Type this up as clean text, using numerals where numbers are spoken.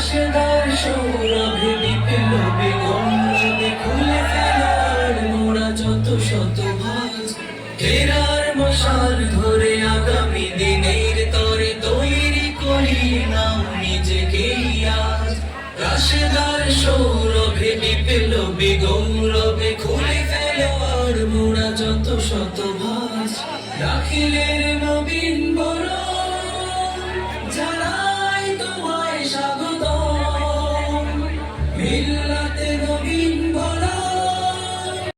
রাশেদার সৌরভে বিপ্লবী গৌরবে খুলে ফেলার মোরা যত শত ভাজ ফেরার মশাল ধরে আগামী দিনের তরে তৈরি করি নাও নিজেকে আজ। রাশেদার সৌরভে বিপ্লবী গৌরবে খুলে ফেলার মোরা যত শত ভাজ দাখিলের